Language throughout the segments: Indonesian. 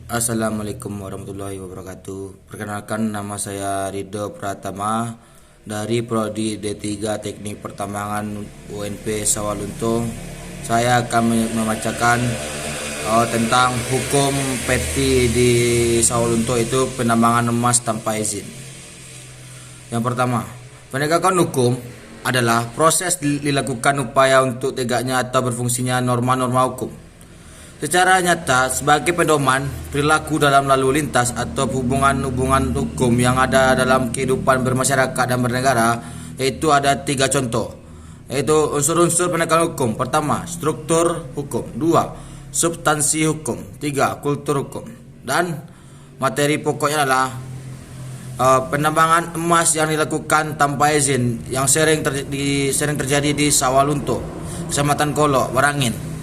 Assalamualaikum warahmatullahi wabarakatuh. Perkenalkan, nama saya Ridho Pratama dari Prodi D3 Teknik Pertambangan UNP Sawalunto. Saya akan membacakan tentang hukum peti di Sawalunto, itu penambangan emas tanpa izin. Yang pertama, penegakan hukum adalah proses dilakukan upaya untuk tegaknya atau berfungsinya norma-norma hukum secara nyata sebagai pedoman perilaku dalam lalu lintas atau hubungan-hubungan hukum yang ada dalam kehidupan bermasyarakat dan bernegara. Yaitu ada 3 contoh, yaitu unsur-unsur penegakan hukum. Pertama, struktur hukum. 2, substansi hukum. 3, kultur hukum. Dan materi pokoknya adalah penambangan emas yang dilakukan tanpa izin yang sering terjadi di Sawalunto, Kecamatan Kolo, Barangin,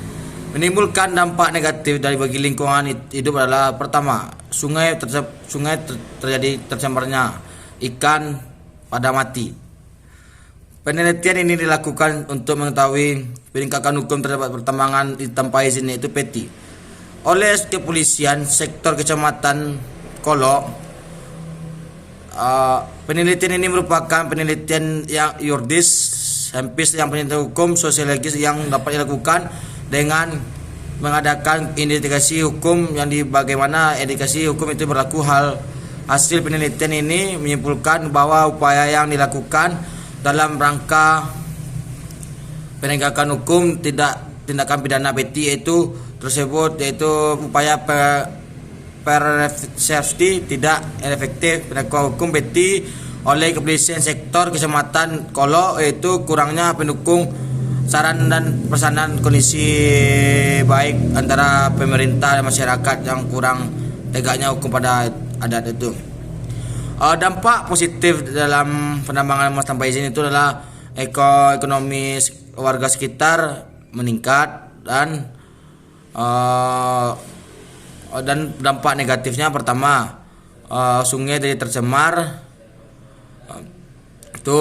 menimbulkan dampak negatif dari bagi lingkungan hidup adalah: pertama, sungai terjadi tercemarnya ikan pada mati. Penelitian ini dilakukan untuk mengetahui peningkatan hukum terhadap pertambangan tanpa izin, yaitu peti, oleh kepolisian sektor Kecamatan Kolo. Penelitian ini merupakan penelitian yang yuridis, saintis, yang penelitian hukum sosiologis yang dapat dilakukan dengan mengadakan indikasi hukum yang bagaimana indikasi hukum itu berlaku. Hasil penelitian ini menyimpulkan bahwa upaya yang dilakukan dalam rangka penegakan hukum tindakan pidana peti yaitu upaya safety tidak efektif. Penegakan hukum peti oleh kepolisian sektor Kecamatan Kolo yaitu kurangnya pendukung saran dan pesanan kondisi baik antara pemerintah dan masyarakat yang kurang tegaknya hukum pada adat itu. Dampak positif dalam penambangan emas tanpa izin itu adalah ekonomi warga sekitar meningkat, dan dampak negatifnya pertama, sungai jadi tercemar, itu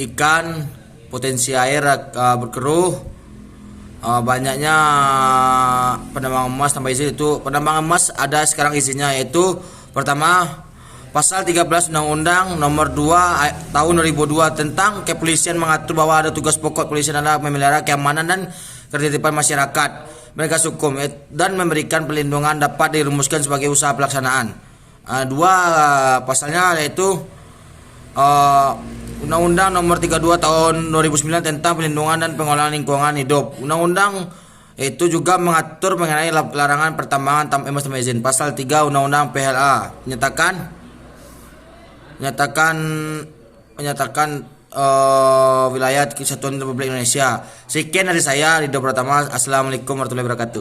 ikan potensi air berkeruh, banyaknya penambangan emas tanpa izin. Itu penambangan emas ada sekarang izinnya, yaitu pertama, pasal 13 Undang-Undang Nomor 2 Tahun 2002 tentang kepolisian mengatur bahwa ada tugas pokok kepolisian adalah memelihara keamanan dan ketertiban masyarakat, menegak hukum, dan memberikan perlindungan dapat dirumuskan sebagai usaha pelaksanaan. Dua pasalnya yaitu Undang-Undang Nomor 32 Tahun 2009 tentang pelindungan dan pengelolaan lingkungan hidup. Undang-undang itu juga mengatur mengenai larangan pertambangan emas tanpa izin. Pasal 3 Undang-Undang PHLA menyatakan wilayah Kesatuan Republik Indonesia. Sekian dari saya, Ridho Pratama. Assalamualaikum warahmatullahi wabarakatuh.